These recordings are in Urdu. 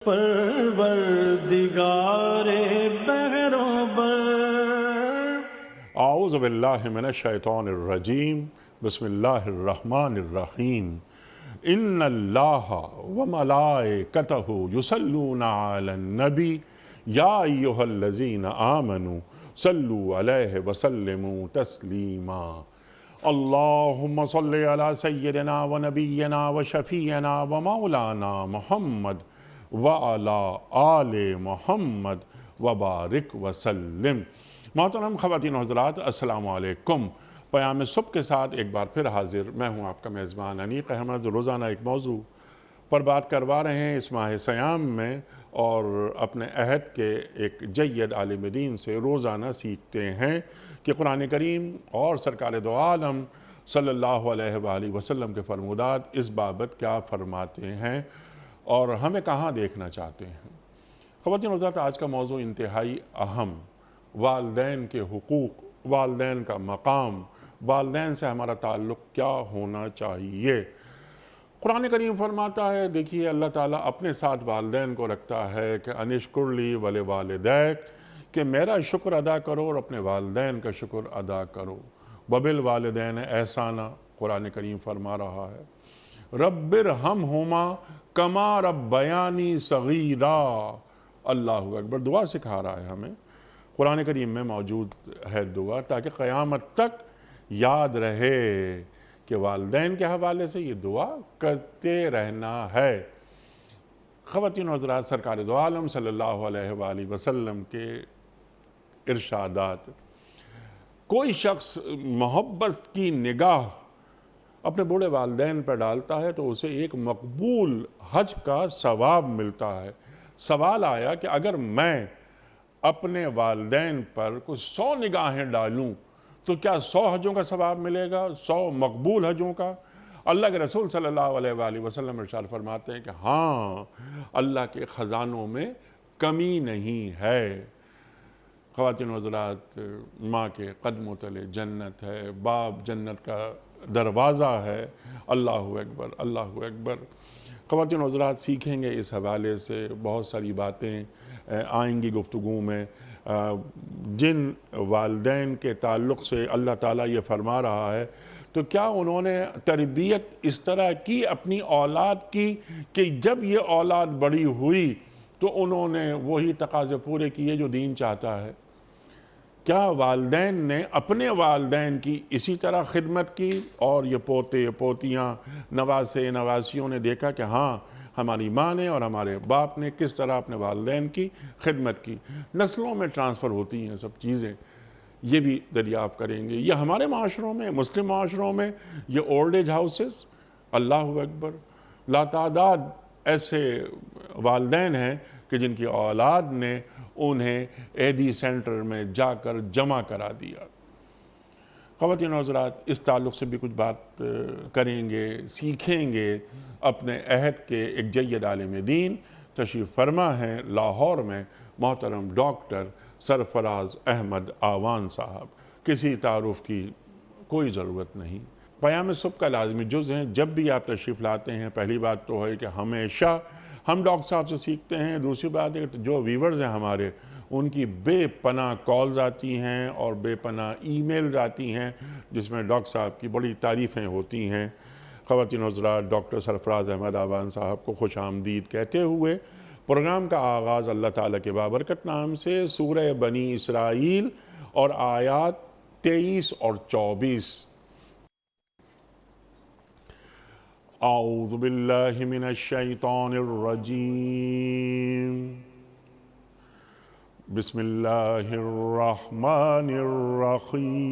پروردگار بہروں بر اعوذ باللہ من الشیطان الرجیم بسم اللہ الرحمن الرحیم ان اللہ وملائکتہ یصلون علی النبی یا ایہا الذین آمنوا صلوا علیہ وسلموا تسلیما اللہم صلی علی سیدنا ونبینا وشفیعنا ومولانا محمد وعلی آل محمد وبارک وسلم۔ محترم خواتین و حضرات، السلام علیکم۔ پیام صبح کے ساتھ ایک بار پھر حاضر میں ہوں آپ کا میزبان انیق احمد۔ روزانہ ایک موضوع پر بات کروا رہے ہیں اس ماہ سیام میں، اور اپنے عہد کے ایک جید عالم دین سے روزانہ سیکھتے ہیں کہ قرآن کریم اور سرکار دو عالم صلی اللہ علیہ وآلہ وسلم کے فرمودات اس بابت کیا فرماتے ہیں اور ہمیں کہاں دیکھنا چاہتے ہیں۔ خواتین و حضرات، آج کا موضوع انتہائی اہم، والدین کے حقوق، والدین کا مقام، والدین سے ہمارا تعلق کیا ہونا چاہیے۔ قرآن کریم فرماتا ہے، دیکھیے اللہ تعالیٰ اپنے ساتھ والدین کو رکھتا ہے کہ انشکر لی ولوالدیک، کہ میرا شکر ادا کرو اور اپنے والدین کا شکر ادا کرو۔ وبالوالدین احسانا، قرآن کریم فرما رہا ہے رب ارحمہما کما ربیانی صغیرا۔ اللہ اکبر، دعا سکھا رہا ہے ہمیں۔ قرآن کریم میں موجود ہے دعا، تاکہ قیامت تک یاد رہے کہ والدین کے حوالے سے یہ دعا کرتے رہنا ہے۔ خواتین و حضرات، سرکار دو عالم صلی اللہ علیہ وآلہ وسلم کے ارشادات، کوئی شخص محبت کی نگاہ اپنے بوڑھے والدین پر ڈالتا ہے تو اسے ایک مقبول حج کا ثواب ملتا ہے۔ سوال آیا کہ اگر میں اپنے والدین پر کچھ 100 نگاہیں ڈالوں تو کیا 100 حجوں کا ثواب ملے گا، 100 مقبول حجوں کا؟ اللہ کے رسول صلی اللہ علیہ وآلہ وسلم ارشاد فرماتے ہیں کہ ہاں، اللہ کے خزانوں میں کمی نہیں ہے۔ خواتین و حضرات، ماں کے قدموں تلے جنت ہے، باپ جنت کا دروازہ ہے۔ اللہ اکبر، اللہ اکبر۔ خواتین و حضرات، سیکھیں گے اس حوالے سے بہت ساری باتیں آئیں گی گفتگو میں۔ جن والدین کے تعلق سے اللہ تعالیٰ یہ فرما رہا ہے، تو کیا انہوں نے تربیت اس طرح کی اپنی اولاد کی کہ جب یہ اولاد بڑی ہوئی تو انہوں نے وہی تقاضے پورے کیے جو دین چاہتا ہے؟ کیا والدین نے اپنے والدین کی اسی طرح خدمت کی؟ اور یہ پوتے پوتیاں، نواسے نواسیوں نے دیکھا کہ ہاں، ہماری ماں نے اور ہمارے باپ نے کس طرح اپنے والدین کی خدمت کی۔ نسلوں میں ٹرانسفر ہوتی ہیں سب چیزیں، یہ بھی دریافت کریں گے۔ یہ ہمارے معاشروں میں، مسلم معاشروں میں، یہ اولڈ ایج ہاؤسز، اللہ اکبر، لاتعداد ایسے والدین ہیں کہ جن کی اولاد نے انہیں عیدی سینٹر میں جا کر جمع کرا دیا۔ خواتین و حضرات، اس تعلق سے بھی کچھ بات کریں گے، سیکھیں گے۔ اپنے عہد کے ایک جید عالم دین تشریف فرما ہیں لاہور میں، محترم ڈاکٹر سرفراز احمد آوان صاحب۔ کسی تعارف کی کوئی ضرورت نہیں، پیام صبح کا لازمی جز ہیں۔ جب بھی آپ تشریف لاتے ہیں، پہلی بات تو ہے کہ ہمیشہ ہم ڈاکٹر صاحب سے سیکھتے ہیں۔ دوسری بات ہے کہ جو ویورز ہیں ہمارے، ان کی بے پناہ کالز آتی ہیں اور بے پناہ ای میلز آتی ہیں جس میں ڈاکٹر صاحب کی بڑی تعریفیں ہوتی ہیں۔ خواتین و حضرات، ڈاکٹر سرفراز احمد آوان صاحب کو خوش آمدید کہتے ہوئے پروگرام کا آغاز اللہ تعالیٰ کے بابرکت نام سے سورہ بنی اسرائیل اور آیات 23 اور 24۔ اعوذ باللہ من الشیطان الرجیم، بسم اللہ الرحمن الرحیم۔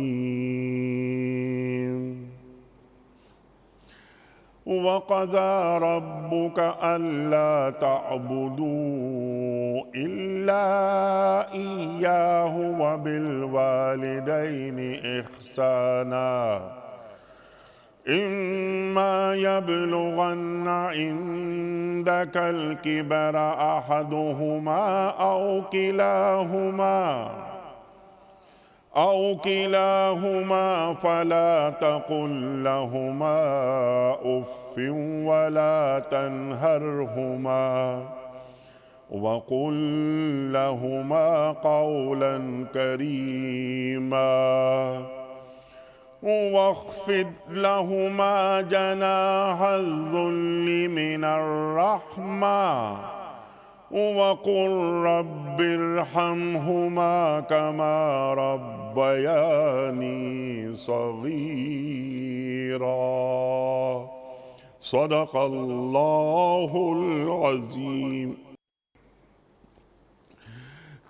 وَقَضَىٰ رَبُّكَ أَلَّا تَعْبُدُوا إِلَّا إِيَّاهُ وَبِالْوَالِدَيْنِ إِحْسَانًا إِمَّا يَبْلُغَنَّ عِندَكَ الْكِبَرَ أَحَدُهُمَا أَوْ كِلَاهُمَا فَلَا تَقُل لَّهُمَا أُفٍّ وَلَا تَنْهَرْهُمَا وقل لهما قولا كريما واخفض لهما جناح الذل من الرحمة وقل رب ارحمهما كما ربياني صغيرا صدق اللہ العظیم۔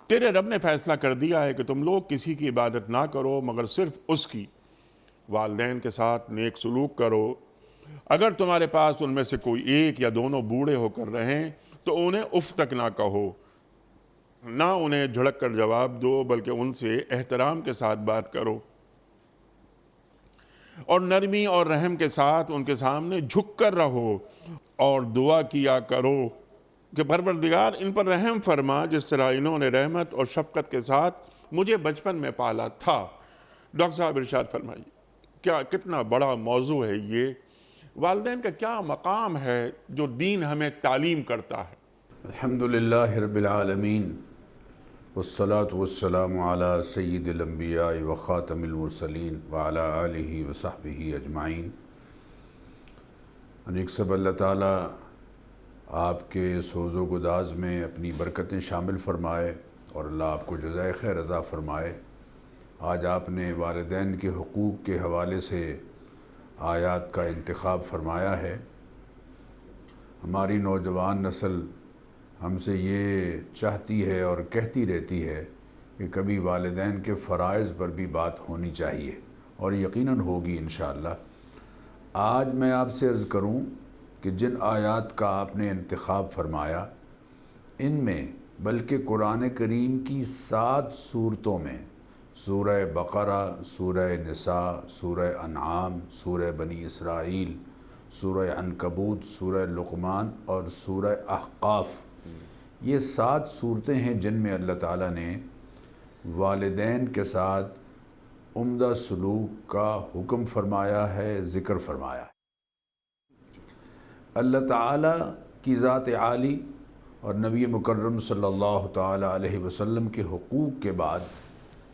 تیرے رب نے فیصلہ کر دیا ہے کہ تم لوگ کسی کی عبادت نہ کرو مگر صرف اس کی، والدین کے ساتھ نیک سلوک کرو، اگر تمہارے پاس ان میں سے کوئی ایک یا دونوں بوڑھے ہو کر رہیں تو انہیں اف تک نہ کہو، نہ انہیں جھڑک کر جواب دو بلکہ ان سے احترام کے ساتھ بات کرو، اور نرمی اور رحم کے ساتھ ان کے سامنے جھک کر رہو، اور دعا کیا کرو کہ پروردگار ان پر رحم فرما جس طرح انہوں نے رحمت اور شفقت کے ساتھ مجھے بچپن میں پالا تھا۔ ڈاکٹر صاحب ارشاد فرمائیے، کتنا بڑا موضوع ہے یہ، والدین کا کیا مقام ہے جو دین ہمیں تعلیم کرتا ہے۔ الحمدللہ رب العالمین والصلاة والسلام علی سید الانبیاء وخاتم المرسلین وعلی آلہ وصحبہ اجمعین۔ انیک سب اللہ تعالیٰ آپ کے سوز و گداز میں اپنی برکتیں شامل فرمائے اور اللہ آپ کو جزائے خیر عطا فرمائے۔ آج آپ نے والدین کے حقوق کے حوالے سے آیات کا انتخاب فرمایا ہے۔ ہماری نوجوان نسل ہم سے یہ چاہتی ہے اور کہتی رہتی ہے کہ کبھی والدین کے فرائض پر بھی بات ہونی چاہیے، اور یقیناً ہوگی انشاءاللہ۔ آج میں آپ سے عرض کروں کہ جن آیات کا آپ نے انتخاب فرمایا، ان میں بلکہ قرآن کریم کی 7 صورتوں میں، سورہ بقرہ، سورہ نساء، سورہ انعام، سورہ بنی اسرائیل، سورہ عنکبوت، سورہ لقمان اور سورہ احقاف، یہ 7 صورتیں ہیں جن میں اللہ تعالیٰ نے والدین کے ساتھ عمدہ سلوک کا حکم فرمایا ہے، ذکر فرمایا ہے۔ اللہ تعالیٰ کی ذات عالی اور نبی مکرم صلی اللہ تعالیٰ علیہ وسلم کے حقوق کے بعد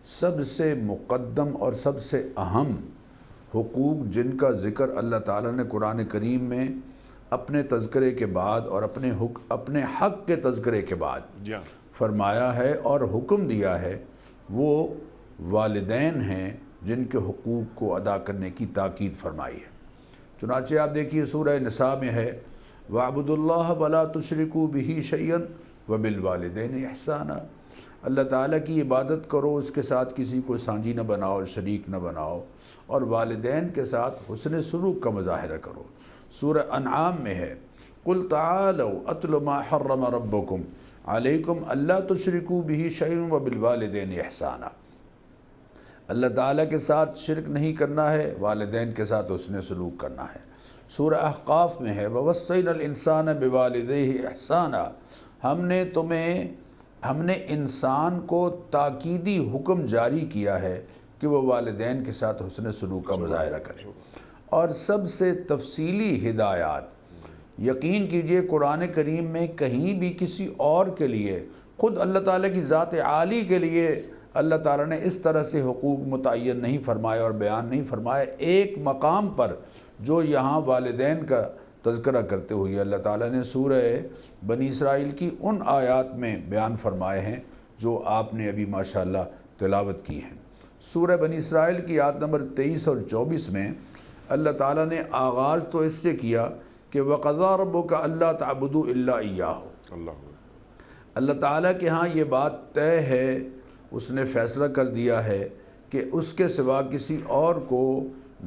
سب سے مقدم اور سب سے اہم حقوق جن کا ذکر اللہ تعالیٰ نے قرآن کریم میں اپنے تذکرے کے بعد اور اپنے حق کے تذکرے کے بعد فرمایا ہے اور حکم دیا ہے، وہ والدین ہیں جن کے حقوق کو ادا کرنے کی تاکید فرمائی ہے۔ چنانچہ آپ دیکھیے سورہ نساء میں ہے وَاعْبُدُوا اللَّهَ وَلَا تُشْرِكُوا بِهِ شَيْئًا وَبِالْوَالِدَيْنِ إِحْسَانًا، اللہ تعالیٰ کی عبادت کرو، اس کے ساتھ کسی کو سانجی نہ بناؤ، شریک نہ بناؤ، اور والدین کے ساتھ حسن سلوک کا مظاہرہ کرو۔ سورہ انعام میں ہے قُلْ تَعَالَوْا أَتْلُ مَا حَرَّمَ رَبُّكُمْ عَلَيْكُمْ أَلَّا تُشْرِكُوا بِهِ شَيْئًا وَبِالْوَالِدَيْنِ إِحْسَانًا، اللہ تعالیٰ کے ساتھ شرک نہیں کرنا ہے، والدین کے ساتھ حسن سلوک کرنا ہے۔ سورہ احقاف میں ہے وَوَصَّيْنَا الْإِنسَانَ بِوَالِدَيْهِ إِحْسَانًا، ہم نے انسان کو تاکیدی حکم جاری کیا ہے کہ وہ والدین کے ساتھ حسن سلوک کا مظاہرہ کرے، اور سب سے تفصیلی ہدایات یقین کیجئے قرآن کریم میں کہیں بھی کسی اور کے لیے، خود اللہ تعالیٰ کی ذات عالی کے لیے اللہ تعالیٰ نے اس طرح سے حقوق متعین نہیں فرمائے اور بیان نہیں فرمائے۔ ایک مقام پر جو یہاں والدین کا تذکرہ کرتے ہوئے اللہ تعالیٰ نے سورہ بنی اسرائیل کی ان آیات میں بیان فرمائے ہیں جو آپ نے ابھی ماشاءاللہ تلاوت کی ہیں۔ سورہ بنی اسرائیل کی آیت نمبر 23 اور 24 میں اللہ تعالیٰ نے آغاز تو اس سے کیا کہ وَقَضَىٰ رَبُّكَ أَلَّا تَعْبُدُوا إِلَّا إِيَّاهُ، اللہ تعالیٰ کے ہاں یہ بات طے ہے، اس نے فیصلہ کر دیا ہے کہ اس کے سوا کسی اور کو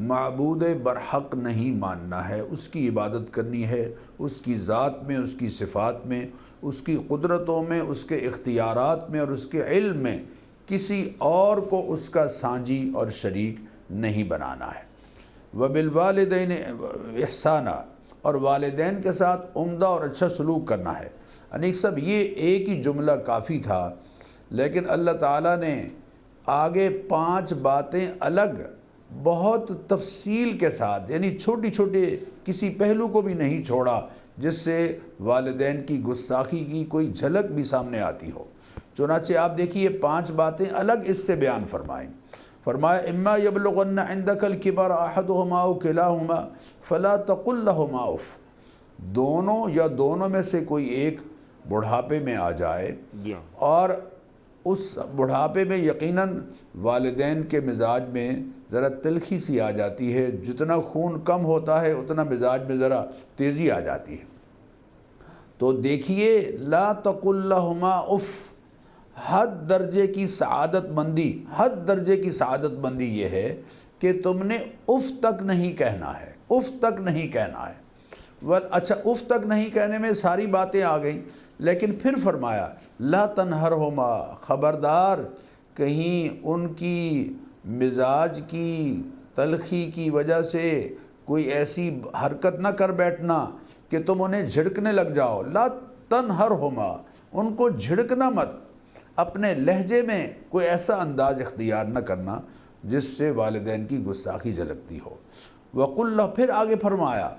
معبود برحق نہیں ماننا ہے، اس کی عبادت کرنی ہے، اس کی ذات میں، اس کی صفات میں، اس کی قدرتوں میں، اس کے اختیارات میں اور اس کے علم میں کسی اور کو اس کا سانجی اور شریک نہیں بنانا ہے۔ وَبِالْوَالِدَيْنِ إِحْسَانًا، اور والدین کے ساتھ عمدہ اور اچھا سلوک کرنا ہے۔ انیک سب یہ ایک ہی جملہ کافی تھا، لیکن اللہ تعالیٰ نے آگے 5 باتیں الگ بہت تفصیل کے ساتھ، یعنی چھوٹی چھوٹے کسی پہلو کو بھی نہیں چھوڑا جس سے والدین کی گستاخی کی کوئی جھلک بھی سامنے آتی ہو۔ چنانچہ آپ دیکھیے 5 باتیں الگ اس سے بیان فرمائیں۔ فرمایا اما یبلغن عندک الکبر احدہما او کلاہما فلا تقل لہما اف، دونوں یا دونوں میں سے کوئی ایک بڑھاپے میں آ جائے جی اور اس بڑھاپے میں یقیناً والدین کے مزاج میں ذرا تلخی سی آ جاتی ہے، جتنا خون کم ہوتا ہے اتنا مزاج میں ذرا تیزی آ جاتی ہے۔ تو دیکھیے لا تقل لہما اف، حد درجے کی سعادت مندی یہ ہے کہ تم نے اف تک نہیں کہنا ہے، اف تک نہیں کہنا ہے۔ اچھا اف تک نہیں کہنے میں ساری باتیں آ گئیں، لیکن پھر فرمایا لا تنہرہما، خبردار کہیں ان کی مزاج کی تلخی کی وجہ سے کوئی ایسی حرکت نہ کر بیٹھنا کہ تم انہیں جھڑکنے لگ جاؤ۔ لا تنہرہما، ان کو جھڑکنا مت، اپنے لہجے میں کوئی ایسا انداز اختیار نہ کرنا جس سے والدین کی گستاخی جھلکتی ہو۔ وَقُلْ لَهُ، پھر آگے فرمایا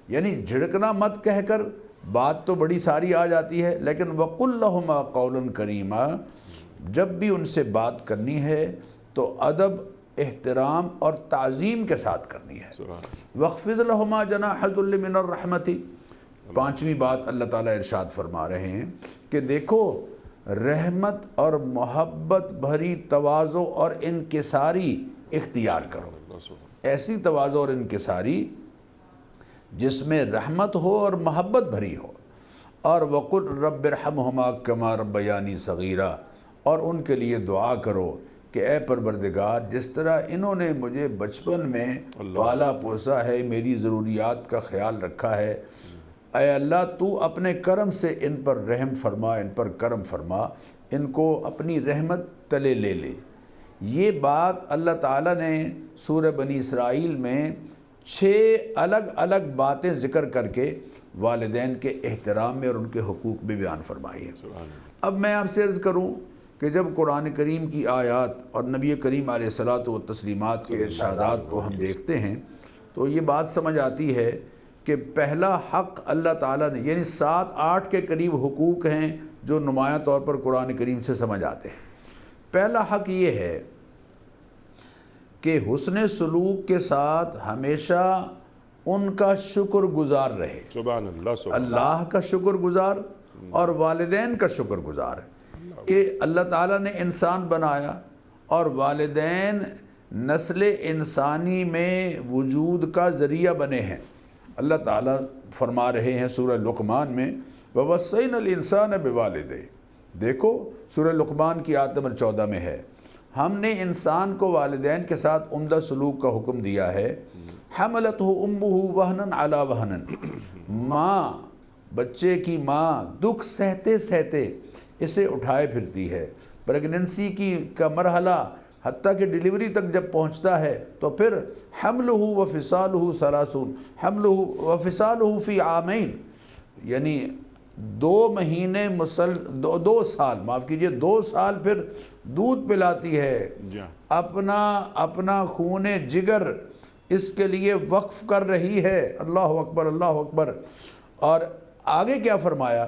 یعنی جھڑکنا مت کہہ کر بات تو بڑی ساری آ جاتی ہے، لیکن وَقُلْ لَهُمَا قَوْلًا كَرِيمًا، جب بھی ان سے بات کرنی ہے تو ادب، احترام اور تعظیم کے ساتھ کرنی ہے۔ وَاخْفِضْ لَهُمَا جَنَاحَ الذُّلِّ مِنَ الرَّحْمَةِ، 5ویں بات اللہ تعالیٰ ارشاد فرما رہے ہیں کہ دیکھو رحمت اور محبت بھری تواضع اور انکساری اختیار کرو، ایسی تواضع اور انکساری جس میں رحمت ہو اور محبت بھری ہو۔ اور وَقُلْ رَبِّ ارْحَمْهُمَا كَمَا رَبَّيَانِي صَغِيرًا، اور ان کے لیے دعا کرو کہ اے پروردگار جس طرح انہوں نے مجھے بچپن میں پالا پوسا ہے، میری ضروریات کا خیال رکھا ہے، اے اللہ تو اپنے کرم سے ان پر رحم فرما، ان پر کرم فرما، ان کو اپنی رحمت تلے لے لے۔ یہ بات اللہ تعالیٰ نے سورہ بنی اسرائیل میں 6 الگ الگ باتیں ذکر کر کے والدین کے احترام میں اور ان کے حقوق میں بیان فرمائی ہے۔ اب میں آپ سے عرض کروں کہ جب قرآن کریم کی آیات اور نبی کریم علیہ الصلاۃ والتسلیمات کے ارشادات کو ہم دیکھتے ہیں تو یہ بات سمجھ آتی ہے کہ پہلا حق اللہ تعالیٰ نے، یعنی 7-8 کے قریب حقوق ہیں جو نمایاں طور پر قرآن کریم سے سمجھ آتے ہیں۔ پہلا حق یہ ہے کہ حسن سلوک کے ساتھ ہمیشہ ان کا شکر گزار رہے، سبحان اللہ، اللہ کا شکر گزار اور والدین کا شکر گزار، کہ اللہ تعالیٰ نے انسان بنایا اور والدین نسل انسانی میں وجود کا ذریعہ بنے ہیں۔ اللہ تعالیٰ فرما رہے ہیں سورہ لقمان میں وَوَصَّيْنَا الْإِنسَانَ بِوَالِدَيْهِ، دیکھو سورہ لقمان کی آیت نمبر 14 میں ہے، ہم نے انسان کو والدین کے ساتھ عمدہ سلوک کا حکم دیا ہے۔ حَمَلَتْهُ أُمُّهُ وَهْنًا عَلَى وَهْنًا، ماں، بچے کی ماں دکھ سہتے سہتے اسے اٹھائے پھرتی ہے۔ پریگننسی کا مرحلہ حتیٰ کہ ڈیلیوری تک جب پہنچتا ہے تو پھر حملہ وفصالہ 30، حملہ وفصالہ فی عامین، یعنی 2 مہینے 2 سال، معاف کیجئے 2 سال پھر دودھ پلاتی ہے، اپنا خون جگر اس کے لیے وقف کر رہی ہے۔ اللہ اکبر، اللہ اکبر۔ اور آگے کیا فرمایا؟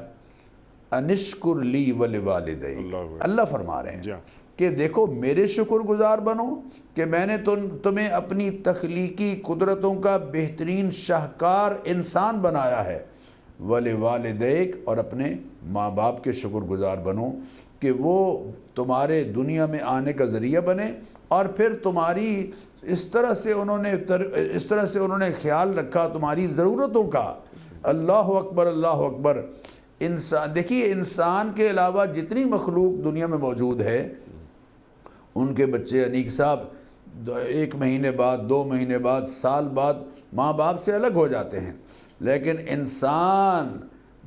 انشکر لی ولوالدیک، اللہ فرما رہے ہیں کہ دیکھو میرے شکر گزار بنو کہ میں نے تمہیں اپنی تخلیقی قدرتوں کا بہترین شاہکار انسان بنایا ہے، ولوالدیک، اور اپنے ماں باپ کے شکر گزار بنو کہ وہ تمہارے دنیا میں آنے کا ذریعہ بنے، اور پھر تمہاری اس طرح سے انہوں نے خیال رکھا تمہاری ضرورتوں کا۔ اللہ اکبر، اللہ اکبر۔ انسان، دیکھیے انسان کے علاوہ جتنی مخلوق دنیا میں موجود ہے ان کے بچے انیک صاحب 1 مہینے بعد، 2 مہینے بعد، سال بعد ماں باپ سے الگ ہو جاتے ہیں، لیکن انسان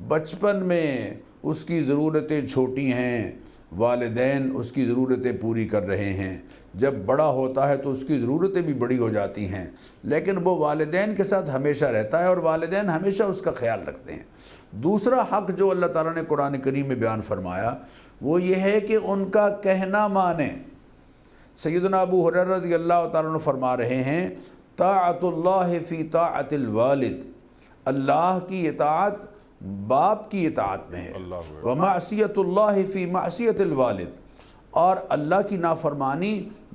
بچپن میں اس کی ضرورتیں چھوٹی ہیں، والدین اس کی ضرورتیں پوری کر رہے ہیں، جب بڑا ہوتا ہے تو اس کی ضرورتیں بھی بڑی ہو جاتی ہیں، لیکن وہ والدین کے ساتھ ہمیشہ رہتا ہے اور والدین ہمیشہ اس کا خیال رکھتے ہیں۔ دوسرا حق جو اللہ تعالیٰ نے قرآن کریم میں بیان فرمایا وہ یہ ہے کہ ان کا کہنا مانیں۔ سیدنا ابو ہریرہ رضی اللہ تعالیٰ عنہ فرما رہے ہیں طاعت اللہ فی طاعت الوالد، اللہ کی اطاعت باپ کی اطاعت میں ہے، وَمَعْصِيَةُ اللَّهِ فِي مَعْصِيَةِ الْوَالِدِ، اور اللہ کی نافرمانی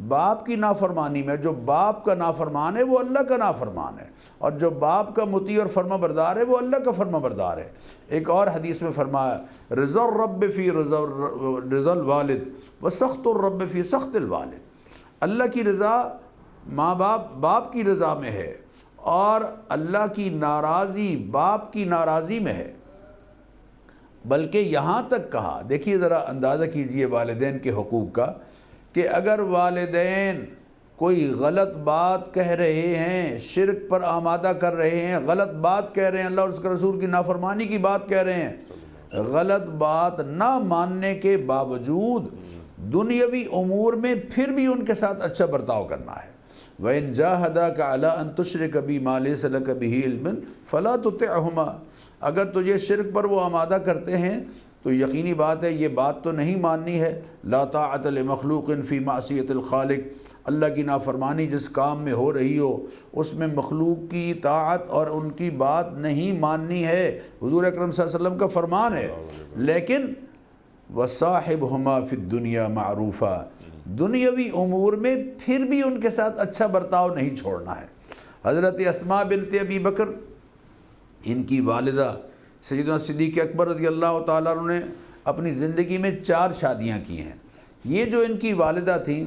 باپ کی نافرمانی میں، جو باپ کا نافرمان ہے وہ اللہ کا نافرمان ہے، اور جو باپ کا مطیع اور فرما بردار ہے وہ اللہ کا فرما بردار ہے۔ ایک اور حدیث میں فرمایا رضا الرب فی رضا الوالد وسخط الرب فی سخط الوالد، اللہ کی رضا ماں باپ کی رضا میں ہے، اور اللہ کی ناراضی باپ کی ناراضی میں ہے۔ بلکہ یہاں تک کہا، دیکھیے ذرا اندازہ کیجئے والدین کے حقوق کا، کہ اگر والدین کوئی غلط بات کہہ رہے ہیں، شرک پر آمادہ کر رہے ہیں، غلط بات کہہ رہے ہیں، اللہ اور اس کے رسول کی نافرمانی کی بات کہہ رہے ہیں، غلط بات نہ ماننے کے باوجود دنیاوی امور میں پھر بھی ان کے ساتھ اچھا برتاؤ کرنا ہے۔ وَإِن جَاهَدَاكَ عَلَىٰ أَن تُشْرِكَ بِي مَا لَيْسَ لَكَ بِهِ عِلْمٌ فَلَا تُطِعْهُمَا، اگر تجھے شرک پر وہ آمادہ کرتے ہیں تو یقینی بات ہے یہ بات تو نہیں ماننی ہے۔ لا طاعۃ لمخلوق فی معصیۃ الخالق، اللہ کی نافرمانی جس کام میں ہو رہی ہو اس میں مخلوق کی اطاعت اور ان کی بات نہیں ماننی ہے، حضور اکرم صلی اللہ علیہ وسلم کا فرمان ہے۔ لیکن وَصَاحِبْهُمَا فِي الدُّنْيَا مَعْرُوفًا، دنیاوی امور میں پھر بھی ان کے ساتھ اچھا برتاؤ نہیں چھوڑنا ہے۔ حضرت اسماء بنت ابی بکر، ان کی والدہ سیدنا صدیق اکبر رضی اللہ تعالیٰ عنہ نے اپنی زندگی میں 4 شادیاں کی ہیں۔ یہ جو ان کی والدہ تھیں،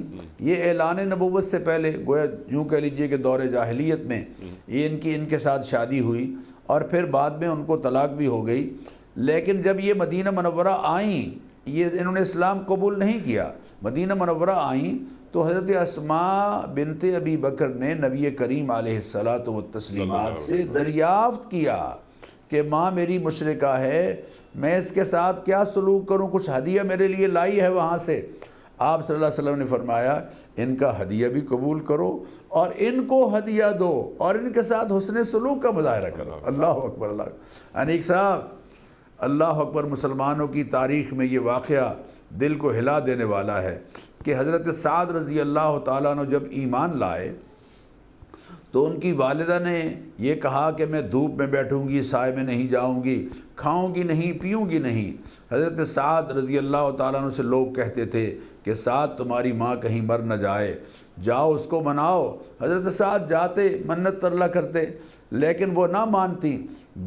یہ اعلان نبوت سے پہلے، گویا یوں کہہ لیجئے کہ دور جاہلیت میں یہ ان کے ساتھ شادی ہوئی، اور پھر بعد میں ان کو طلاق بھی ہو گئی۔ لیکن جب یہ مدینہ منورہ آئیں، انہوں نے اسلام قبول نہیں کیا، مدینہ منورہ آئیں تو حضرت اسماء بنت ابی بکر نے نبی کریم علیہ الصلاۃ والتسلیمات سے دریافت کیا کہ ماں میری مشرکہ ہے، میں اس کے ساتھ کیا سلوک کروں، کچھ ہدیہ میرے لیے لائی ہے وہاں سے۔ آپ صلی اللہ علیہ وسلم نے فرمایا ان کا ہدیہ بھی قبول کرو اور ان کو ہدیہ دو اور ان کے ساتھ حسن سلوک کا مظاہرہ کرو۔ اللہ اکبر، اللہ انیک صاحب، اللہ اکبر، مسلمانوں کی تاریخ میں یہ واقعہ دل کو ہلا دینے والا ہے کہ حضرت سعد رضی اللہ تعالیٰ عنہ جب ایمان لائے تو ان کی والدہ نے یہ کہا کہ میں دھوپ میں بیٹھوں گی، سائے میں نہیں جاؤں گی، کھاؤں گی نہیں، پیوں گی نہیں۔ حضرت سعد رضی اللہ تعالیٰ عنہ سے لوگ کہتے تھے کہ سعد تمہاری ماں کہیں مر نہ جائے، جاؤ اس کو مناؤ۔ حضرت سعد جاتے، منت ترلا کرتے، لیکن وہ نہ مانتی۔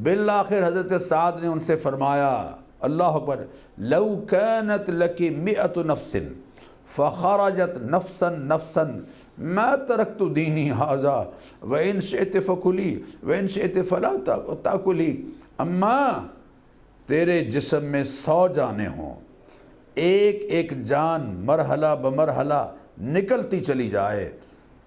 بالآخر حضرت سعد نے ان سے فرمایا، اللہ اکبر، لو كانت لك 100 نفس فخرجت نفسا نفسا ما ترکت دینی ھذا وان شئت فکلی وان شئت فلا تاکلی، اما تیرے جسم میں 100 جانیں ہوں، ایک ایک جان مرحلہ بمرحلہ نکلتی چلی جائے،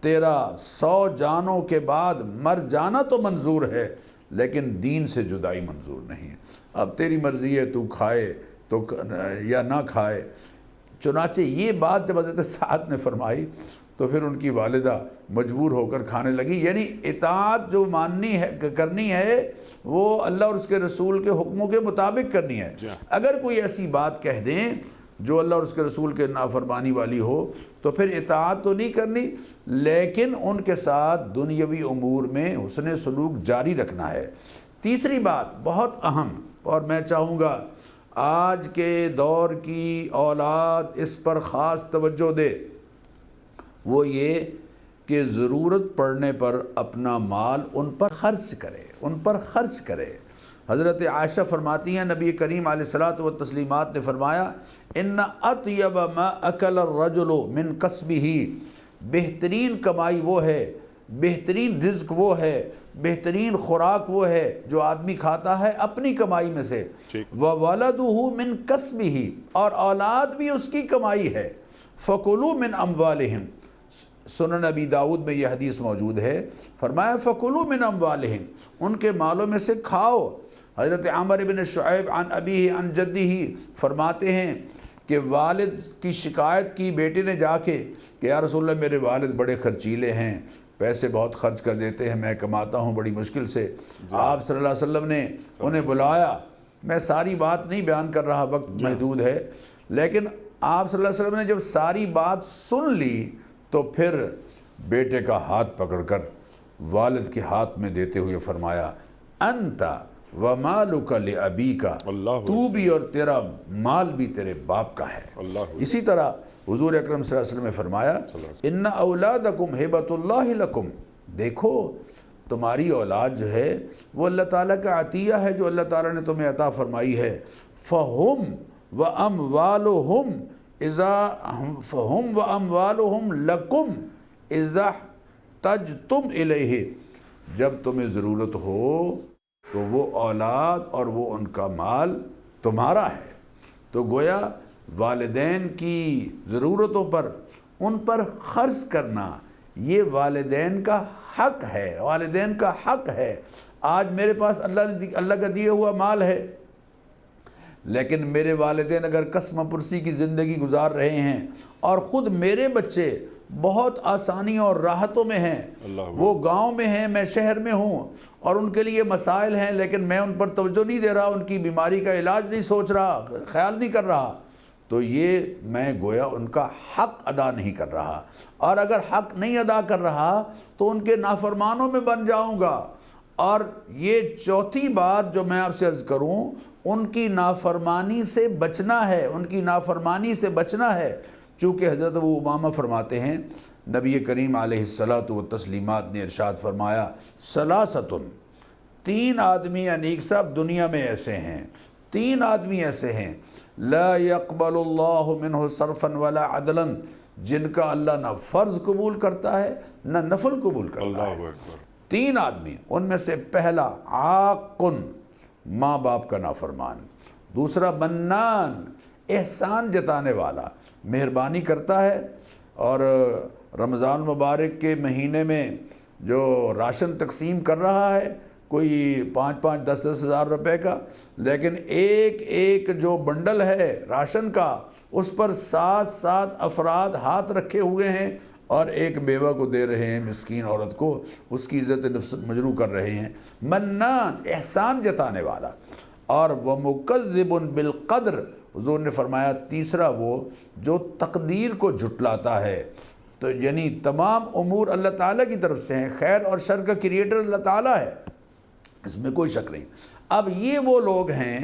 تیرا 100 جانوں کے بعد مر جانا تو منظور ہے لیکن دین سے جدائی منظور نہیں ہے۔ اب تیری مرضی ہے، تو کھائے تو یا نہ کھائے۔ چنانچہ یہ بات جب حضرت سعد نے فرمائی تو پھر ان کی والدہ مجبور ہو کر کھانے لگی، یعنی اطاعت جو ماننی ہے، کرنی ہے، وہ اللہ اور اس کے رسول کے حکموں کے مطابق کرنی ہے۔ اگر کوئی ایسی بات کہہ دیں جو اللہ اور اس کے رسول کے نافرمانی والی ہو تو پھر اطاعت تو نہیں کرنی، لیکن ان کے ساتھ دنیاوی امور میں حسن سلوک جاری رکھنا ہے۔ تیسری بات بہت اہم، اور میں چاہوں گا آج کے دور کی اولاد اس پر خاص توجہ دے، وہ یہ کہ ضرورت پڑنے پر اپنا مال ان پر خرچ کرے، ان پر خرچ کرے۔ حضرت عائشہ فرماتی ہیں نبی کریم علیہ الصلاۃ والتسلیمات نے فرمایا، ان اطیب ما اکل الرجل من کسبہ، بہترین کمائی وہ ہے، بہترین رزق وہ ہے، بہترین خوراک وہ ہے جو آدمی کھاتا ہے اپنی کمائی میں سے، وولدہ من کسبہ، اور اولاد بھی اس کی کمائی ہے، فکلوا من اموالہم، سنن ابی داؤد میں یہ حدیث موجود ہے، فرمایا فکلوا من اموالہم، ان کے مالوں میں سے کھاؤ۔ حضرت عمر بن شعیب عن ابیہ عن جدہ فرماتے ہیں کہ والد کی شکایت کی بیٹے نے جا کے کہ یا رسول اللہ میرے والد بڑے خرچیلے ہیں، پیسے بہت خرچ کر دیتے ہیں، میں کماتا ہوں بڑی مشکل سے۔ آپ صلی اللہ علیہ وسلم نے انہیں بلایا، میں ساری بات نہیں بیان کر رہا، وقت محدود ہے، لیکن آپ صلی اللہ علیہ وسلم نے جب ساری بات سن لی تو پھر بیٹے کا ہاتھ پکڑ کر والد کے ہاتھ میں دیتے ہوئے فرمایا، انت وَمَالُكَ لِأَبِيكَ، اللہ تو بھی اور تیرا مال بھی تیرے باپ کا ہے۔ اللہ اسی طرح حضور اکرم صلی اللہ علیہ وسلم نے فرمایا اِنَّ أَوْلَادَكُمْ هِبَةُ اللَّهِ لَكُمْ، دیکھو تمہاری اولاد جو ہے وہ اللہ تعالیٰ کا عطیہ ہے جو اللہ تعالیٰ نے تمہیں عطا فرمائی ہے۔ فَهُمْ وَأَمْوَالُهُمْ لَكُمْ اِذَا احْتَجْتُمْ إِلَيْهِ، جب تمہیں ضرورت ہو تو وہ اولاد اور وہ ان کا مال تمہارا ہے۔ تو گویا والدین کی ضرورتوں پر ان پر خرچ کرنا یہ والدین کا حق ہے، والدین کا حق ہے۔ آج میرے پاس اللہ کا دیا ہوا مال ہے، لیکن میرے والدین اگر قسم پرسی کی زندگی گزار رہے ہیں اور خود میرے بچے بہت آسانیوں اور راحتوں میں ہیں، وہ گاؤں میں ہیں، میں شہر میں ہوں، اور ان کے لیے مسائل ہیں، لیکن میں ان پر توجہ نہیں دے رہا، ان کی بیماری کا علاج نہیں سوچ رہا، خیال نہیں کر رہا، تو یہ میں گویا ان کا حق ادا نہیں کر رہا، اور اگر حق نہیں ادا کر رہا تو ان کے نافرمانوں میں بن جاؤں گا۔ اور یہ چوتھی بات جو میں آپ سے عرض کروں، ان کی نافرمانی سے بچنا ہے، ان کی نافرمانی سے بچنا ہے، چونکہ حضرت ابو امامہ فرماتے ہیں نبی کریم علیہ الصلاۃ والتسلیمات نے ارشاد فرمایا ثلاثۃ، تین آدمی انیک صاحب دنیا میں ایسے ہیں، تین آدمی ایسے ہیں لا يقبل اللہ منہ صرفا ولا عدلا، جن کا اللہ نہ فرض قبول کرتا ہے نہ نفل قبول کرتا ہے۔ تین آدمی، ان میں سے پہلا عاقن، ماں باپ کا نافرمان، دوسرا منان، احسان جتانے والا، مہربانی کرتا ہے، اور رمضان مبارک کے مہینے میں جو راشن تقسیم کر رہا ہے کوئی 5-10 ہزار روپے کا، لیکن ایک ایک جو بنڈل ہے راشن کا اس پر 7 افراد ہاتھ رکھے ہوئے ہیں اور ایک بیوہ کو دے رہے ہیں، مسکین عورت کو، اس کی عزت نفس مجروح کر رہے ہیں۔ منان، احسان جتانے والا، اور وَمُكَذِّبٌ بِالْقَدْرِ، حضور نے فرمایا تیسرا وہ جو تقدیر کو جھٹلاتا ہے۔ تو یعنی تمام امور اللہ تعالیٰ کی طرف سے ہیں، خیر اور شر کا کریٹر اللہ تعالیٰ ہے، اس میں کوئی شک نہیں۔ اب یہ وہ لوگ ہیں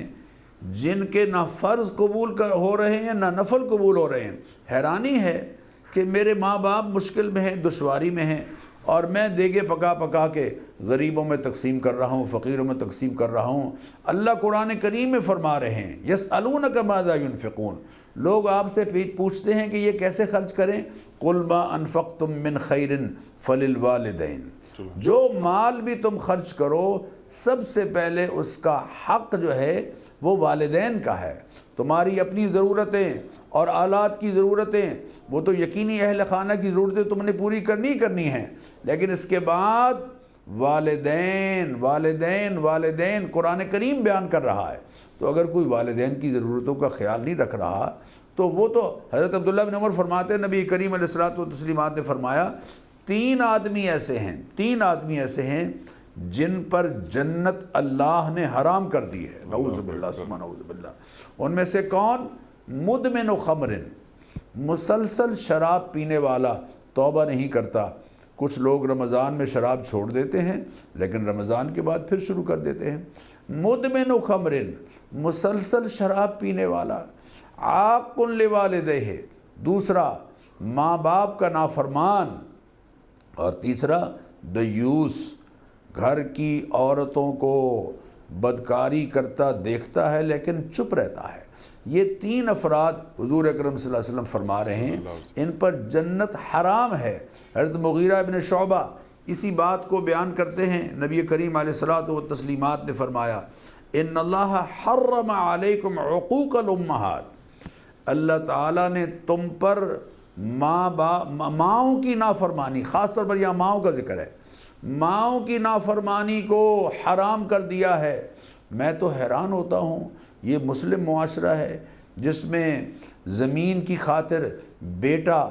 جن کے نہ فرض قبول ہو رہے ہیں نہ نفل قبول ہو رہے ہیں۔ حیرانی ہے کہ میرے ماں باپ مشکل میں ہیں، دشواری میں ہیں، اور میں دیگے پکا پکا کے غریبوں میں تقسیم کر رہا ہوں، فقیروں میں تقسیم کر رہا ہوں۔ اللہ قرآن کریم میں فرما رہے ہیں یسألونک ماذا ينفقون، لوگ آپ سے پوچھتے ہیں کہ یہ کیسے خرچ کریں، قل ما انفقتم من خیر فللوالدین، جو مال بھی تم خرچ کرو سب سے پہلے اس کا حق جو ہے وہ والدین کا ہے۔ تمہاری اپنی ضرورتیں اور آلات کی ضرورتیں وہ تو یقینی اہل خانہ کی ضرورتیں تم نے پوری کرنی ہیں، لیکن اس کے بعد والدین والدین والدین قرآن کریم بیان کر رہا ہے۔ تو اگر کوئی والدین کی ضرورتوں کا خیال نہیں رکھ رہا تو وہ تو حضرت عبداللہ بن عمر فرماتے ہیں نبی کریم علیہ الصلوۃ والتسلیمات نے فرمایا تین آدمی ایسے ہیں جن پر جنت اللہ نے حرام کر دی ہے، نعوذ باللہ ثم نعوذ باللہ۔ ان میں سے کون؟ مدمن خمر، مسلسل شراب پینے والا، توبہ نہیں کرتا۔ کچھ لوگ رمضان میں شراب چھوڑ دیتے ہیں لیکن رمضان کے بعد پھر شروع کر دیتے ہیں۔ مدمن خمر، مسلسل شراب پینے والا۔ عاق لوالدیہ، دوسرا ماں باپ کا نافرمان، اور تیسرا دیوس، گھر کی عورتوں کو بدکاری کرتا دیکھتا ہے لیکن چپ رہتا ہے۔ یہ تین افراد حضور اکرم صلی اللہ علیہ وسلم فرما رہے ہیں ان پر جنت حرام ہے۔ حضرت مغیرہ بن شعبہ اسی بات کو بیان کرتے ہیں، نبی کریم علیہ الصلوۃ والتسلیمات نے فرمایا ان اللہ حرم علیکم عقوق الامہات، اللہ تعالیٰ نے تم پر ماؤں کی نافرمانی، خاص طور پر یہاں ماؤں کا ذکر ہے، ماؤں کی نافرمانی کو حرام کر دیا ہے۔ میں تو حیران ہوتا ہوں، یہ مسلم معاشرہ ہے جس میں زمین کی خاطر بیٹا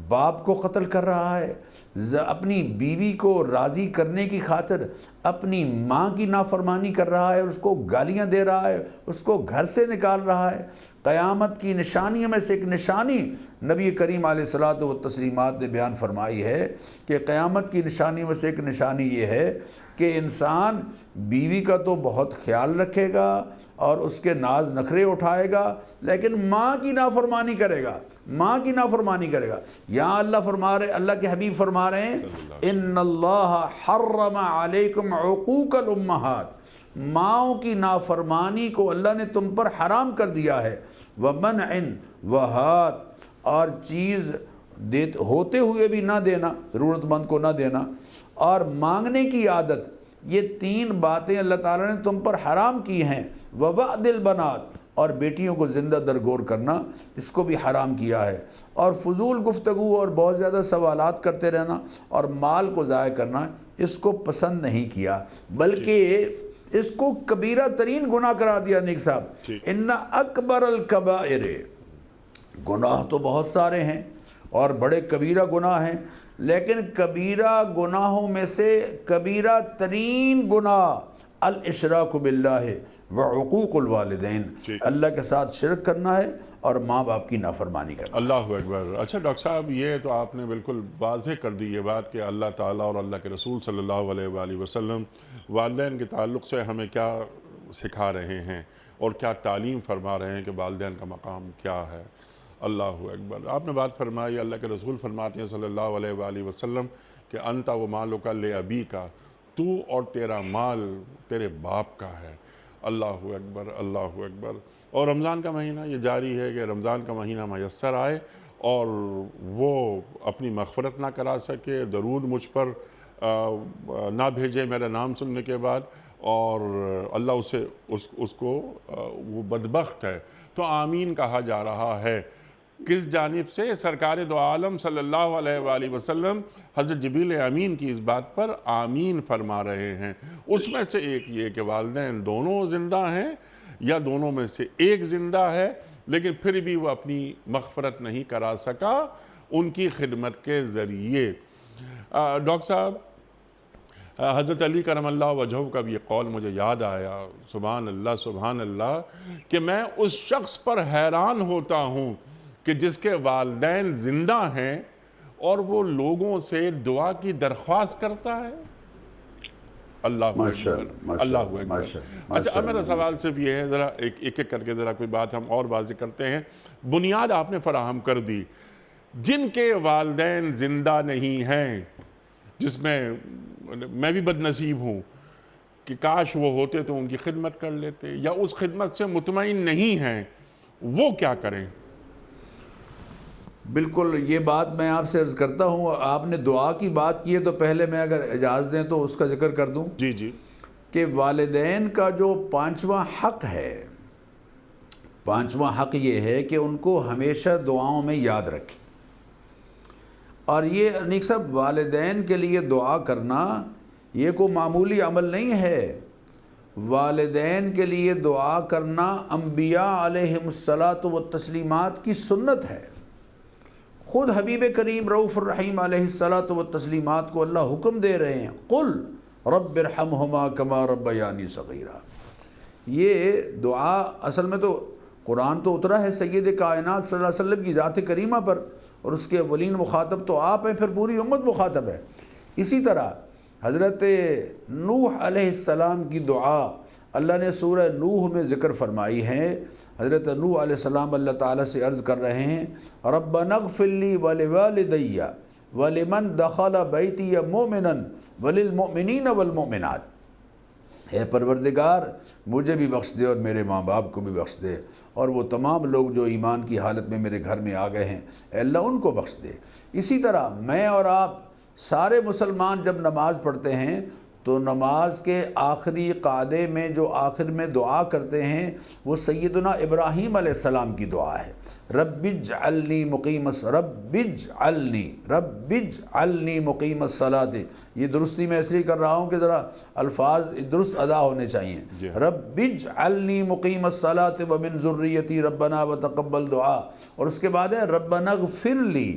باپ کو قتل کر رہا ہے، اپنی بیوی کو راضی کرنے کی خاطر اپنی ماں کی نافرمانی کر رہا ہے، اس کو گالیاں دے رہا ہے، اس کو گھر سے نکال رہا ہے۔ قیامت کی نشانیوں میں سے ایک نشانی نبی کریم علیہ الصلوۃ والتسلیمات نے بیان فرمائی ہے کہ قیامت کی نشانیوں میں سے ایک نشانی یہ ہے کہ انسان بیوی کا تو بہت خیال رکھے گا اور اس کے ناز نخرے اٹھائے گا، لیکن ماں کی نافرمانی کرے گا، ماں کی نافرمانی کرے گا۔ یہاں اللہ کے حبیب فرما رہے ہیں ان اللہ حرم علیکم عقوق الامہات، ماؤں کی نافرمانی کو اللہ نے تم پر حرام کر دیا ہے، ومنع وہات، اور چیز ہوتے ہوئے بھی نہ دینا، ضرورت مند کو نہ دینا، اور مانگنے کی عادت، یہ 3 باتیں اللہ تعالیٰ نے تم پر حرام کی ہیں، ووعد البنات، اور بیٹیوں کو زندہ درگور کرنا، اس کو بھی حرام کیا ہے، اور فضول گفتگو اور بہت زیادہ سوالات کرتے رہنا اور مال کو ضائع کرنا، اس کو پسند نہیں کیا، بلکہ اس کو کبیرہ ترین گناہ قرار دیا۔ نیک صاحب، ان اکبر الکبائر، گناہ تو بہت سارے ہیں اور بڑے کبیرہ گناہ ہیں، لیکن کبیرہ گناہوں میں سے کبیرہ ترین گناہ الاشراک باللہ وعقوق الوالدین، اللہ کے ساتھ شرک کرنا ہے اور ماں باپ کی نافرمانی کرنا۔ اللہ اکبر۔ اچھا ڈاکٹر صاحب، یہ تو آپ نے بالکل واضح کر دی یہ بات کہ اللہ تعالیٰ اور اللہ کے رسول صلی اللہ علیہ وآلہ وسلم والدین کے تعلق سے ہمیں کیا سکھا رہے ہیں اور کیا تعلیم فرما رہے ہیں کہ والدین کا مقام کیا ہے۔ اللہ اکبر۔ آپ نے بات فرمائی، اللہ کے رسول فرماتے ہیں صلی اللہ علیہ وآلہ وسلم کہ انت و مالک لابیک، تو اور تیرا مال تیرے باپ کا ہے۔ اللہ اکبر، اللہ اکبر۔ اور رمضان کا مہینہ یہ جاری ہے کہ رمضان کا مہینہ میسر آئے اور وہ اپنی مغفرت نہ کرا سکے، درود مجھ پر نہ بھیجے میرا نام سننے کے بعد، اور اللہ اسے اس کو وہ بدبخت ہے، تو آمین کہا جا رہا ہے۔ کس جانب سے؟ سرکار دو عالم صلی اللہ علیہ وآلہ وسلم حضرت جبریل امین کی اس بات پر آمین فرما رہے ہیں۔ اس میں سے ایک یہ کہ والدین دونوں زندہ ہیں یا دونوں میں سے ایک زندہ ہے، لیکن پھر بھی وہ اپنی مغفرت نہیں کرا سکا ان کی خدمت کے ذریعے۔ ڈاکٹر صاحب، حضرت علی کرم اللہ وجہہ کا بھی یہ قول مجھے یاد آیا، سبحان اللہ سبحان اللہ، کہ میں اس شخص پر حیران ہوتا ہوں کہ جس کے والدین زندہ ہیں اور وہ لوگوں سے دعا کی درخواست کرتا ہے۔ اللہ اکبر، اللہ اکبر۔ اچھا، اب میرا سوال صرف یہ ہے، ذرا ایک ایک کر کے ذرا کوئی بات ہم اور واضح کرتے ہیں۔ بنیاد آپ نے فراہم کر دی، جن کے والدین زندہ نہیں ہیں، جس میں میں بھی بد نصیب ہوں کہ کاش وہ ہوتے تو ان کی خدمت کر لیتے، یا اس خدمت سے مطمئن نہیں ہیں، وہ کیا کریں؟ بالکل، یہ بات میں آپ سے عرض کرتا ہوں۔ آپ نے دعا کی بات کی ہے تو پہلے میں اگر اجازت دیں تو اس کا ذکر کر دوں جی جی، کہ والدین کا جو 5واں حق ہے، 5واں حق یہ ہے کہ ان کو ہمیشہ دعاؤں میں یاد رکھیں۔ اور یہ نیک صاحب، والدین کے لیے دعا کرنا یہ کوئی معمولی عمل نہیں ہے۔ والدین کے لیے دعا کرنا انبیاء علیہم الصلاۃ والتسلیمات کی سنت ہے۔ خود حبیب کریم رؤوف الرحیم علیہ الصلاۃ والتسلیمات کو اللہ حکم دے رہے ہیں، قل رب ارحمہما کما ربیانی صغیرا۔ یہ دعا اصل میں تو قرآن تو اترا ہے سید کائنات صلی اللہ علیہ وسلم کی ذات کریمہ پر، اور اس کے اولین مخاطب تو آپ ہیں، پھر پوری امت مخاطب ہے۔ اسی طرح حضرت نوح علیہ السلام کی دعا اللہ نے سورہ نوح میں ذکر فرمائی ہے۔ حضرت نوح علیہ السلام اللہ تعالیٰ سے عرض کر رہے ہیں، ربنا اغفر لی ولوالدی ولمن دخل بیتی مؤمنا وللمؤمنین والمؤمنات۔ اے پروردگار، مجھے بھی بخش دے اور میرے ماں باپ کو بھی بخش دے، اور وہ تمام لوگ جو ایمان کی حالت میں میرے گھر میں آ گئے ہیں، اے اللہ ان کو بخش دے۔ اسی طرح میں اور آپ سارے مسلمان جب نماز پڑھتے ہیں تو نماز کے آخری قعدے میں جو آخر میں دعا کرتے ہیں وہ سیدنا ابراہیم علیہ السلام کی دعا ہے، رب اجعلنی مقیم الصلاۃ۔ یہ درستی میں اس لیے کر رہا ہوں کہ ذرا الفاظ درست ادا ہونے چاہیے۔ رب اجعلنی مقیم الصلاۃ ومن ذریتی ربنا وتقبل دعا، اور اس کے بعد ہے ربنا اغفر لی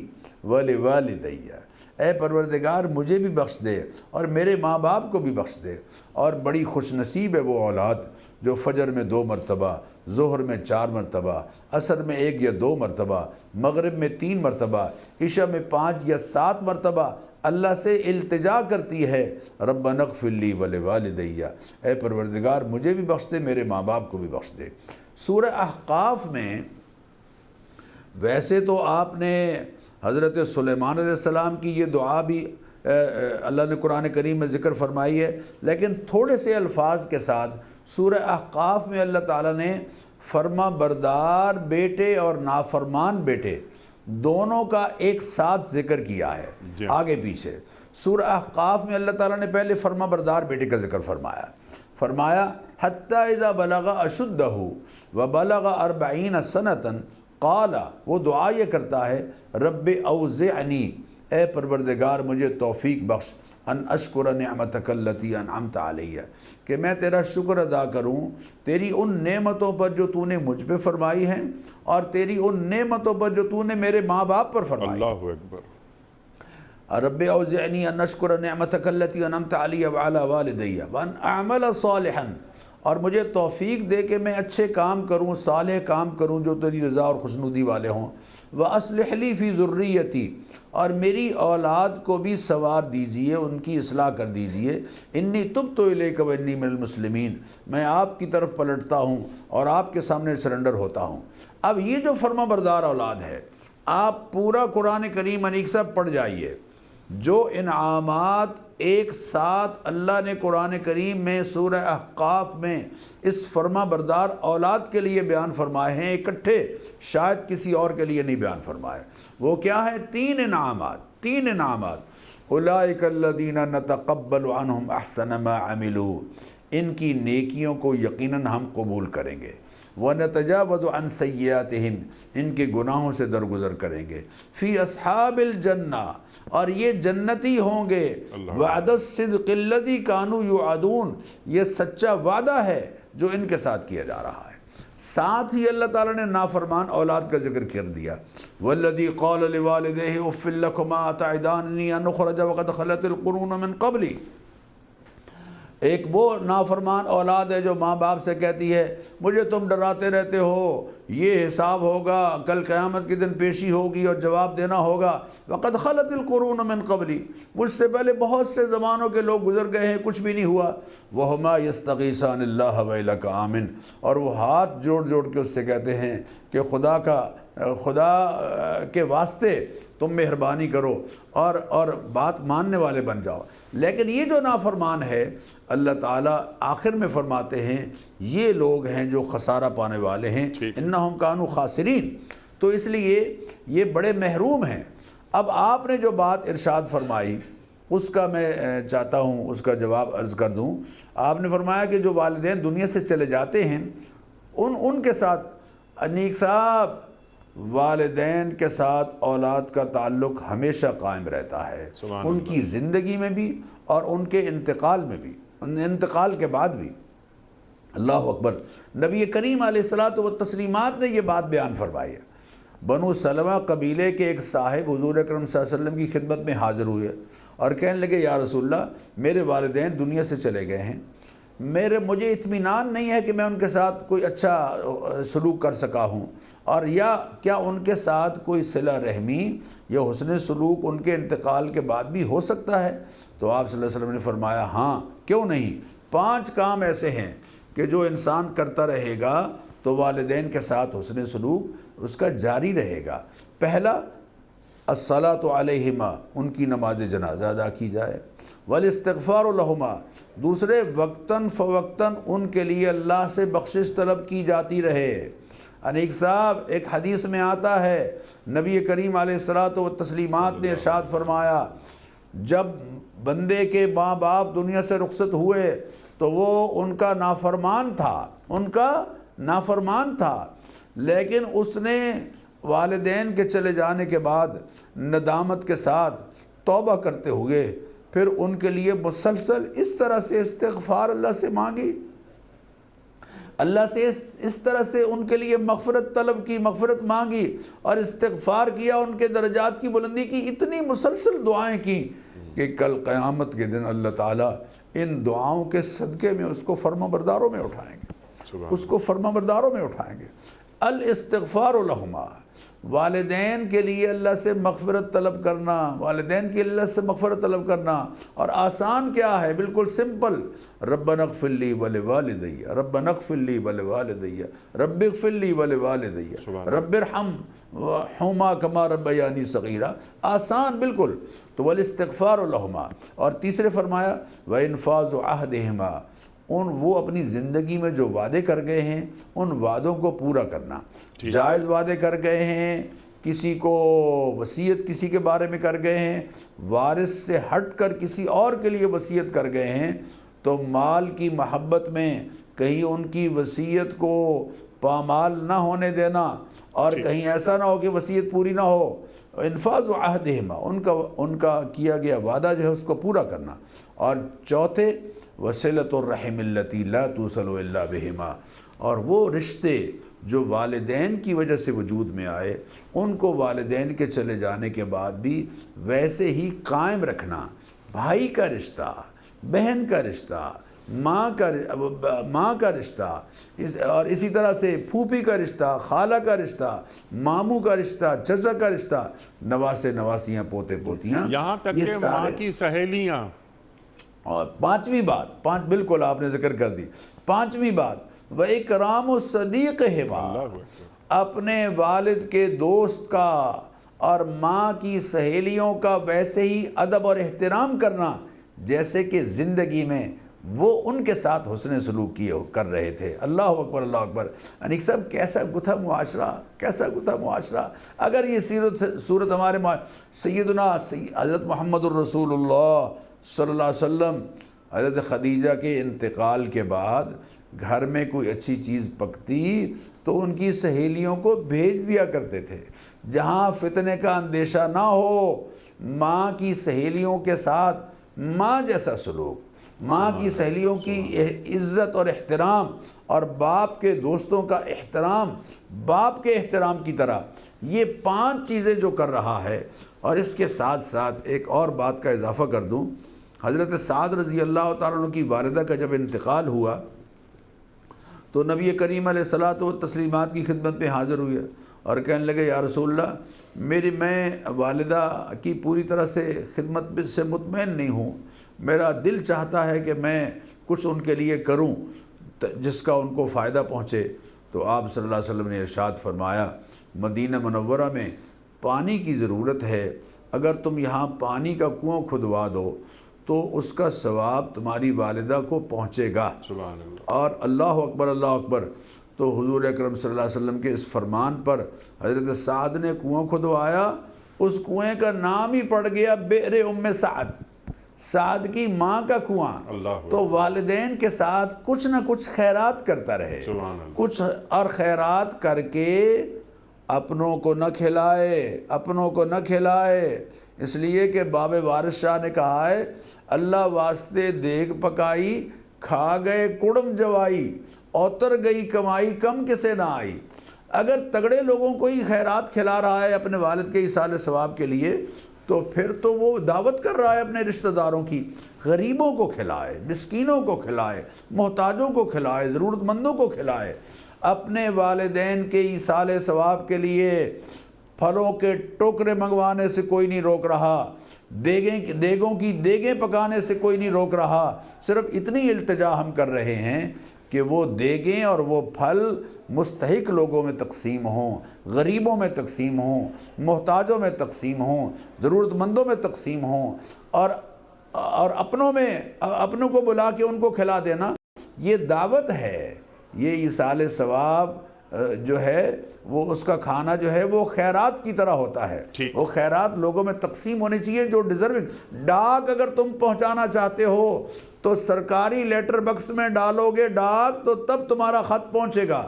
وَلِوَالِدَيَّ، اے پروردگار مجھے بھی بخش دے اور میرے ماں باپ کو بھی بخش دے۔ اور بڑی خوش نصیب ہے وہ اولاد جو فجر میں 2 مرتبہ، ظہر میں 4 مرتبہ، عصر میں 1 یا 2 مرتبہ، مغرب میں 3 مرتبہ، عشاء میں 5 یا 7 مرتبہ اللہ سے التجا کرتی ہے، ربنا اغفر لی ولوالدیہ، اے پروردگار مجھے بھی بخش دے، میرے ماں باپ کو بھی بخش دے۔ سورہ احقاف میں ویسے تو آپ نے حضرت سلیمان علیہ السلام کی یہ دعا بھی اللہ نے قرآن کریم میں ذکر فرمائی ہے، لیکن تھوڑے سے الفاظ کے ساتھ سورہ احقاف میں اللہ تعالیٰ نے فرما بردار بیٹے اور نافرمان بیٹے دونوں کا ایک ساتھ ذکر کیا ہے آگے پیچھے۔ سورہ احقاف میں اللہ تعالیٰ نے پہلے فرما بردار بیٹے کا ذکر فرمایا حتیٰ اذا بلغ اشدہ وبلغ 40 سنة قال، وہ دعا یہ کرتا ہے رب اوزعنی، اے پروردگار مجھے توفیق بخش، ان اشکر نعمتک التی انعمت علیہ، کہ میں تیرا شکر ادا کروں تیری ان نعمتوں پر جو تو نے مجھ پہ فرمائی ہیں اور تیری ان نعمتوں پر جو تو نے میرے ماں باپ پر فرمائی۔ اللہ اکبر۔ رب اوزعنی ان اشکر نعمتک التی انعمت علیہ وعلی والدیہ وان اعمل صالحا، اور مجھے توفیق دے کہ میں اچھے کام کروں، صالح کام کروں جو تیری رضا اور خوشنودی والے ہوں، وَأَصْلِحْ لِي فِي ذُرِّيَّتِي، اور میری اولاد کو بھی سنوار دیجئے، ان کی اصلاح کر دیجئے، انی تبت الیک وانی من المسلمین، میں آپ کی طرف پلٹتا ہوں اور آپ کے سامنے سرنڈر ہوتا ہوں۔ اب یہ جو فرما بردار اولاد ہے، آپ پورا قرآن کریم انیک صاحب پڑھ جائیے، جو انعامات ایک ساتھ اللہ نے قرآن کریم میں سورہ احقاف میں اس فرما بردار اولاد کے لیے بیان فرمائے ہیں، اکٹھے شاید کسی اور کے لیے نہیں بیان فرمائے۔ وہ کیا ہے؟ 3 انعامات۔ اولئک الذین نتقبل عنہم احسن ما عملوا، ان کی نیکیوں کو یقیناً ہم قبول کریں گے، وَنَتَجَاوَزُ عَنْ سَيِّئَاتِهِمْ، ان کے گناہوں سے درگزر کریں گے، فی اصحاب الجنہ، اور یہ جنتی ہوں گے، وعد الصدق الذی کانوا یوعدون، یہ سچا وعدہ ہے جو ان کے ساتھ کیا جا رہا ہے۔ ساتھ ہی اللہ تعالیٰ نے نافرمان اولاد کا ذکر کر دیا، والذی قال لوالدیہ اف لکما اتعداننی ان اخرج وقد خلت القرون من قبلی، ایک وہ نافرمان اولاد ہے جو ماں باپ سے کہتی ہے مجھے تم ڈراتے رہتے ہو، یہ حساب ہوگا، کل قیامت کے دن پیشی ہوگی اور جواب دینا ہوگا، وقد خلت القرون من قبلی، مجھ سے پہلے بہت سے زمانوں کے لوگ گزر گئے ہیں، کچھ بھی نہیں ہوا، وہما یستغیثان اللہ ویلک آمن، اور وہ ہاتھ جوڑ جوڑ کے اس سے کہتے ہیں کہ خدا کے واسطے تم مہربانی کرو اور بات ماننے والے بن جاؤ۔ لیکن یہ جو نافرمان ہے، اللہ تعالیٰ آخر میں فرماتے ہیں یہ لوگ ہیں جو خسارہ پانے والے ہیں، انہم کانوا خاسرین، تو اس لیے یہ بڑے محروم ہیں۔ اب آپ نے جو بات ارشاد فرمائی اس کا میں چاہتا ہوں اس کا جواب عرض کر دوں۔ آپ نے فرمایا کہ جو والدین دنیا سے چلے جاتے ہیں ان کے ساتھ انیک صاحب، والدین کے ساتھ اولاد کا تعلق ہمیشہ قائم رہتا ہے، ان کی زندگی میں بھی اور ان کے انتقال میں بھی، انتقال کے بعد بھی۔ اللہ اکبر۔ نبی کریم علیہ الصلاۃ والتسلیمات نے یہ بات بیان فرمائی ہے۔ بنو سلمہ قبیلے کے ایک صاحب حضور اکرم صلی اللہ علیہ وسلم کی خدمت میں حاضر ہوئے اور کہنے لگے یا رسول اللہ، میرے والدین دنیا سے چلے گئے ہیں، مجھے اطمینان نہیں ہے کہ میں ان کے ساتھ کوئی اچھا سلوک کر سکا ہوں، اور یا کیا ان کے ساتھ کوئی صلہ رحمی یا حسن سلوک ان کے انتقال کے بعد بھی ہو سکتا ہے؟ تو آپ صلی اللہ علیہ وسلم نے فرمایا ہاں، کیوں نہیں، 5 کام ایسے ہیں کہ جو انسان کرتا رہے گا تو والدین کے ساتھ حسن سلوک اس کا جاری رہے گا۔ پہلا، الصلاۃ علیہما، ان کی نماز جنازہ ادا کی جائے، والاستغفار لہما، دوسرے وقتاً فوقتاً ان کے لیے اللہ سے بخشش طلب کی جاتی رہے۔ انیک صاحب، ایک حدیث میں آتا ہے نبی کریم علیہ الصلاۃ والتسلیمات نے ارشاد فرمایا جب بندے کے ماں باپ دنیا سے رخصت ہوئے تو وہ ان کا نافرمان تھا، لیکن اس نے والدین کے چلے جانے کے بعد ندامت کے ساتھ توبہ کرتے ہوئے پھر ان کے لیے مسلسل اس طرح سے استغفار اللہ سے مانگی، اللہ سے اس طرح سے ان کے لیے مغفرت طلب کی، مغفرت مانگی اور استغفار کیا، ان کے درجات کی بلندی کی، اتنی مسلسل دعائیں کی کہ کل قیامت کے دن اللہ تعالیٰ ان دعاؤں کے صدقے میں اس کو فرما برداروں میں اٹھائیں گے، اس کو فرما برداروں میں اٹھائیں گے۔ الاستغفار لہما، والدین کے لیے اللہ سے مغفرت طلب کرنا، والدین کے اللہ سے مغفرت طلب کرنا، اور آسان کیا ہے، بالکل سمپل، ربنا اغفر لی ولوالدی، ربنا اغفر لی ولوالدی، رب اغفر لی ولوالدی، رب ارحمہما کما ربیانی صغیرا، آسان بالکل۔ تو والاستغفار لہما، اور تیسرے فرمایا وانفاذ عہدہما، وہ اپنی زندگی میں جو وعدے کر گئے ہیں ان وعدوں کو پورا کرنا، جائز وعدے کر گئے ہیں، کسی کو وصیت کسی کے بارے میں کر گئے ہیں، وارث سے ہٹ کر کسی اور کے لیے وصیت کر گئے ہیں، تو مال کی محبت میں کہیں ان کی وصیت کو پامال نہ ہونے دینا، اور کہیں ایسا نہ ہو کہ وصیت پوری نہ ہو۔ انفاذ عہدہما، ان کا کیا گیا وعدہ جو ہے اس کو پورا کرنا۔ اور چوتھے وصلۃ الرحم التی لا توصل الا بہما، اور وہ رشتے جو والدین کی وجہ سے وجود میں آئے ان کو والدین کے چلے جانے کے بعد بھی ویسے ہی قائم رکھنا، بھائی کا رشتہ، بہن کا رشتہ، ماں کا رشتہ، اور اسی طرح سے پھوپھی کا رشتہ، خالہ کا رشتہ، ماموں کا رشتہ، چچا کا رشتہ، نواسے نواسیاں، پوتے پوتیاں، یہاں تک کہ ماں کی سہیلیاں۔ اور پانچویں بات، بالکل آپ نے ذکر کر دی، پانچویں بات وَإِكْرَامُ الصَّدِيقِ، اپنے والد کے دوست کا اور ماں کی سہیلیوں کا ویسے ہی ادب اور احترام کرنا جیسے کہ زندگی میں وہ ان کے ساتھ حسن سلوک کر رہے تھے۔ اللہ اکبر، اللہ اکبر۔ انیک صاحب کیسا گتھا معاشرہ، کیسا گتھا معاشرہ۔ اگر یہ صورت ہمارے سیدنا حضرت محمد الرسول اللہ صلی اللہ علیہ وسلم، حضرت خدیجہ کے انتقال کے بعد گھر میں کوئی اچھی چیز پکتی تو ان کی سہیلیوں کو بھیج دیا کرتے تھے، جہاں فتنے کا اندیشہ نہ ہو، ماں کی سہیلیوں کے ساتھ ماں جیسا سلوک، ماں کی سہیلیوں کی عزت اور احترام، اور باپ کے دوستوں کا احترام باپ کے احترام کی طرح، یہ 5 چیزیں جو کر رہا ہے۔ اور اس کے ساتھ ساتھ ایک اور بات کا اضافہ کر دوں، حضرت سعد رضی اللہ تعالیٰ عنہ کی والدہ کا جب انتقال ہوا تو نبی کریم علیہ الصلاۃ والتسلیمات کی خدمت میں حاضر ہوئے اور کہنے لگے یا رسول اللہ، میں والدہ کی پوری طرح سے خدمت سے مطمئن نہیں ہوں، میرا دل چاہتا ہے کہ میں کچھ ان کے لیے کروں جس کا ان کو فائدہ پہنچے۔ تو آپ صلی اللہ علیہ وسلم نے ارشاد فرمایا، مدینہ منورہ میں پانی کی ضرورت ہے، اگر تم یہاں پانی کا کنواں کھدوا دو تو اس کا ثواب تمہاری والدہ کو پہنچے گا۔ سبحان اللہ۔ اور اللہ اکبر، اللہ اکبر۔ تو حضور اکرم صلی اللہ علیہ وسلم کے اس فرمان پر حضرت سعد نے کنواں کھدوایا، اس کنویں کا نام ہی پڑ گیا بئر ام سعد، سعد کی ماں کا کنواں۔ تو والدین کے ساتھ کچھ نہ کچھ خیرات کرتا رہے، کچھ اور خیرات کر کے اپنوں کو نہ کھلائے، اس لیے کہ باب وارث شاہ نے کہا ہے، اللہ واسطے دیگ پکائی، کھا گئے کڑم جوائی، اوتر گئی کمائی کم کسے نہ آئی۔ اگر تگڑے لوگوں کو ہی خیرات کھلا رہا ہے اپنے والد کے ایصال ثواب کے لیے، تو پھر تو وہ دعوت کر رہا ہے اپنے رشتہ داروں کی، غریبوں کو کھلائے، مسکینوں کو کھلائے، محتاجوں کو کھلائے، ضرورت مندوں کو کھلائے۔ اپنے والدین کے ایصال ثواب کے لیے پھلوں کے ٹوکرے منگوانے سے کوئی نہیں روک رہا، دیگوں کی دیگیں پکانے سے کوئی نہیں روک رہا، صرف اتنی التجا ہم کر رہے ہیں کہ وہ دیگیں اور وہ پھل مستحق لوگوں میں تقسیم ہوں، غریبوں میں تقسیم ہوں، محتاجوں میں تقسیم ہوں، ضرورت مندوں میں تقسیم ہوں، اور اپنوں کو بلا کے ان کو کھلا دینا، یہ دعوت ہے۔ یہ ایصال ثواب جو ہے وہ اس کا کھانا جو ہے وہ خیرات کی طرح ہوتا ہے، وہ خیرات لوگوں میں تقسیم ہونی چاہیے جو ڈیزرونگ۔ ڈاک اگر تم پہنچانا چاہتے ہو تو سرکاری لیٹر بکس میں ڈالو گے ڈاک، تو تب تمہارا خط پہنچے گا،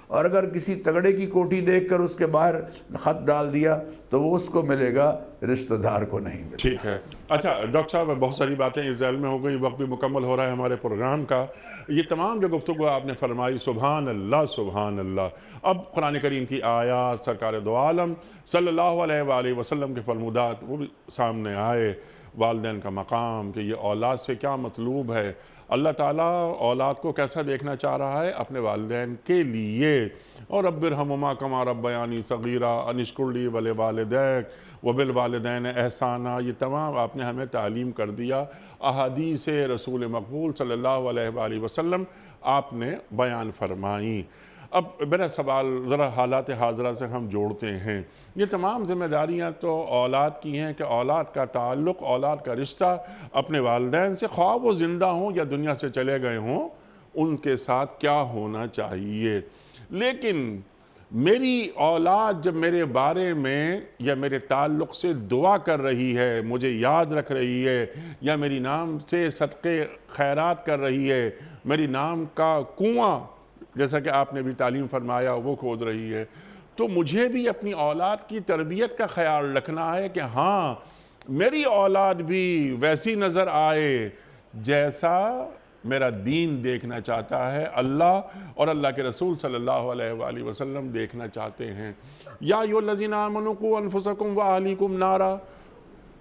اور اگر کسی تگڑے کی کوٹھی دیکھ کر اس کے باہر خط ڈال دیا تو وہ اس کو ملے گا، رشتہ دار کو نہیں ملے گا۔ ٹھیک ہے۔ اچھا ڈاکٹر صاحب، بہت ساری باتیں اس ذیل میں ہو گئی، وقت بھی مکمل ہو رہا ہے ہمارے پروگرام کا۔ یہ تمام جو گفتگو آپ نے فرمائی، سبحان اللہ سبحان اللہ۔ اب قرآن کریم کی آیات، سرکار دو عالم صلی اللہ علیہ وآلہ وسلم کے فرمودات وہ بھی سامنے آئے، والدین کا مقام، کہ یہ اولاد سے کیا مطلوب ہے، اللہ تعالیٰ اولاد کو کیسا دیکھنا چاہ رہا ہے اپنے والدین کے لیے۔ اور رب ارحمہما کما ربیانی صغیرا ان اشکر لی ولوالدیک وبالوالدین احسانا، یہ تمام آپ نے ہمیں تعلیم کر دیا، احادیث رسول مقبول صلی اللہ علیہ وآلہ وسلم آپ نے بیان فرمائیں۔ اب میرا سوال ذرا حالات حاضرہ سے ہم جوڑتے ہیں، یہ تمام ذمہ داریاں تو اولاد کی ہیں کہ اولاد کا تعلق، اولاد کا رشتہ اپنے والدین سے، خواہ وہ زندہ ہوں یا دنیا سے چلے گئے ہوں، ان کے ساتھ کیا ہونا چاہیے۔ لیکن میری اولاد جب میرے بارے میں یا میرے تعلق سے دعا کر رہی ہے، مجھے یاد رکھ رہی ہے، یا میری نام سے صدقے خیرات کر رہی ہے، میری نام کا کنواں جیسا کہ آپ نے بھی تعلیم فرمایا وہ کھود رہی ہے، تو مجھے بھی اپنی اولاد کی تربیت کا خیال رکھنا ہے کہ ہاں میری اولاد بھی ویسی نظر آئے جیسا میرا دین دیکھنا چاہتا ہے، اللہ اور اللہ کے رسول صلی اللہ علیہ وآلہ وسلم دیکھنا چاہتے ہیں۔ یا ایھا الذین آمنوا قوا انفسکم واہلیکم نارا،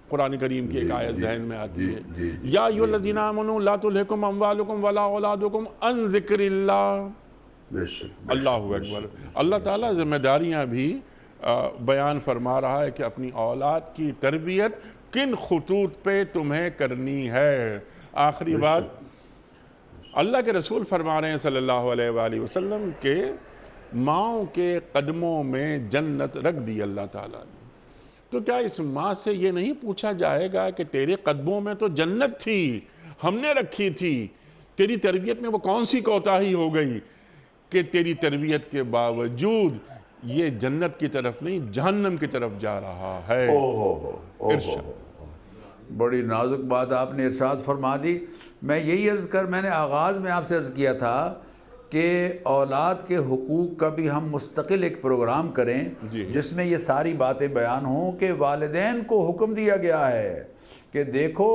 قرآن کریم کی ایک آیت ذہن میں آتی ہے۔ یا ایھا الذین آمنوا لا تلھکم اموالکم ولا اولادکم عن ذکر اللہ، اللہ اکبر۔ اللہ تعالیٰ ذمہ داریاں بھی بیان فرما رہا ہے کہ اپنی اولاد کی تربیت کن خطوط پہ تمہیں کرنی ہے۔ آخری بات، اللہ کے رسول فرما رہے ہیں صلی اللہ علیہ وآلہ وسلم کہ ماؤں کے قدموں میں جنت رکھ دی اللہ تعالیٰ نے، تو کیا اس ماں سے یہ نہیں پوچھا جائے گا کہ تیرے قدموں میں تو جنت تھی، ہم نے رکھی تھی، تیری تربیت میں وہ کون سی کوتاہی ہو گئی کہ تیری تربیت کے باوجود یہ جنت کی طرف نہیں جہنم کی طرف جا رہا ہے۔ بڑی نازک بات آپ نے ارشاد فرما دی۔ میں یہی میں نے آغاز میں آپ سے عرض کیا تھا کہ اولاد کے حقوق کا بھی ہم مستقل ایک پروگرام کریں جس میں یہ ساری باتیں بیان ہوں کہ والدین کو حکم دیا گیا ہے کہ دیکھو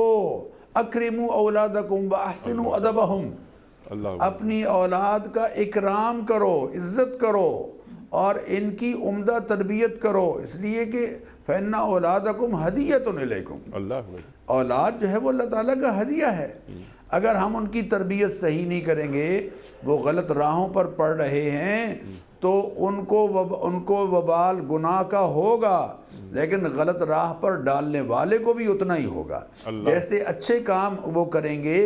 اکرموا اولادکم واحسنوا ادبہم، اپنی اولاد کا اکرام کرو، عزت کرو اور ان کی عمدہ تربیت کرو، اس لیے کہ فَإِنَّ أَوْلَادَكُمْ هَدِيَّةٌ إِلَيْكُمْ، اولاد جو ہے وہ اللہ تعالیٰ کا ہدیہ ہے۔ اگر ہم ان کی تربیت صحیح نہیں کریں گے، وہ غلط راہوں پر پڑ رہے ہیں، تو ان کو وبال گناہ کا ہوگا، لیکن غلط راہ پر ڈالنے والے کو بھی اتنا ہی ہوگا۔ جیسے اچھے کام وہ کریں گے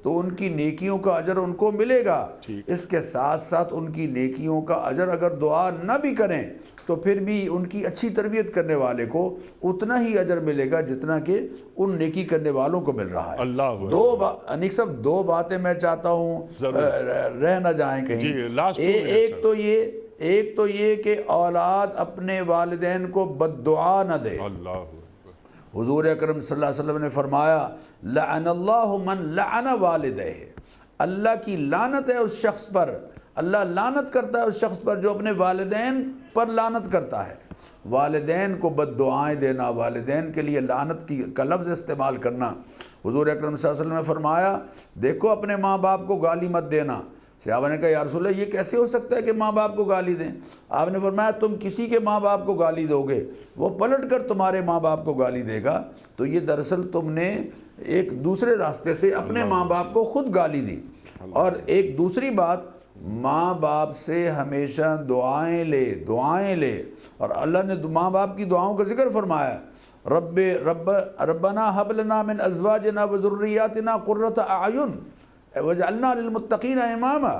تو ان کی نیکیوں کا اجر ان کو ملے گا، اس کے ساتھ ساتھ ان کی نیکیوں کا اجر اگر دعا نہ بھی کریں تو پھر بھی ان کی اچھی تربیت کرنے والے کو اتنا ہی اجر ملے گا جتنا کہ ان نیکی کرنے والوں کو مل رہا ہے۔ انیق صاحب، دو باتیں میں چاہتا ہوں رہ نہ جائیں کہیں۔ ایک تو یہ کہ اولاد اپنے والدین کو بد دعا نہ دے۔ حضور اکرم صلی اللہ علیہ وسلم نے فرمایا لعن اللہ من لعن والدہ، اللہ کی لعنت ہے اس شخص پر، اللہ لعنت کرتا ہے اس شخص پر جو اپنے والدین پر لعنت کرتا ہے۔ والدین کو بد دعائیں دینا، والدین کے لیے لعنت کا لفظ استعمال کرنا، حضور اکرم صلی اللہ علیہ وسلم نے فرمایا دیکھو اپنے ماں باپ کو گالی مت دینا۔ صحابہ نے کہا یا رسول اللہ یہ کیسے ہو سکتا ہے کہ ماں باپ کو گالی دیں؟ آپ نے فرمایا تم کسی کے ماں باپ کو گالی دو گے، وہ پلٹ کر تمہارے ماں باپ کو گالی دے گا، تو یہ دراصل تم نے ایک دوسرے راستے سے اپنے ماں باپ کو خود گالی دی۔ اور ایک دوسری بات، ماں باپ سے ہمیشہ دعائیں لے، اور اللہ نے ماں باپ کی دعاؤں کا ذکر فرمایا، ربنا هب لنا من ازواجنا وذرياتنا قرۃ اعین وجعلنا للمتقین اماما،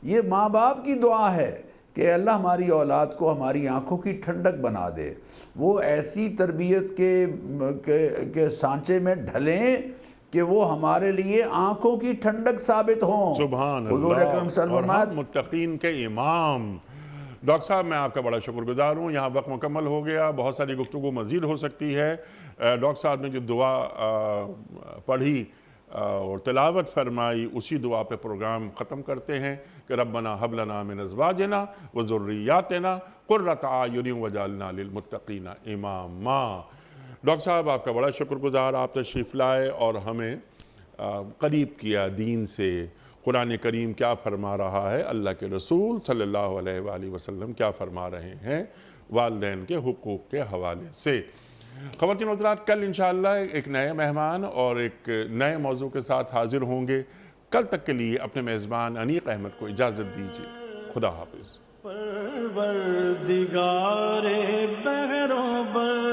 یہ ماں باپ کی دعا ہے کہ اللہ ہماری اولاد کو ہماری آنکھوں کی ٹھنڈک بنا دے، وہ ایسی تربیت کے سانچے میں ڈھلیں کہ وہ ہمارے لیے آنکھوں کی ٹھنڈک ثابت ہوں۔ سبحان اللہ، حضور اکرم صلی اللہ علیہ وسلم اور ہم متقین کے امام۔ ڈاکٹر صاحب میں آپ کا بڑا شکر گزار ہوں، یہاں وقت مکمل ہو گیا، بہت ساری گفتگو مزید ہو سکتی ہے۔ ڈاکٹر صاحب نے جو دعا پڑھی اور تلاوت فرمائی، اسی دعا پہ پروگرام ختم کرتے ہیں کہ ربنا حب لنا من ازواجنا و ذریاتنا قرۃ اعین وجعلنا للمتقین اماما۔ ڈاکٹر صاحب آپ کا بڑا شکر گزار، آپ تشریف لائے اور ہمیں قریب کیا دین سے، قرآن کریم کیا فرما رہا ہے، اللہ کے رسول صلی اللہ علیہ وآلہ وسلم کیا فرما رہے ہیں والدین کے حقوق کے حوالے سے۔ خواتین و حضرات، کل انشاءاللہ ایک نئے مہمان اور ایک نئے موضوع کے ساتھ حاضر ہوں گے۔ کل تک کے لیے اپنے میزبان انیق احمد کو اجازت دیجیے۔ خدا حافظ۔ پروردگار بہروں بر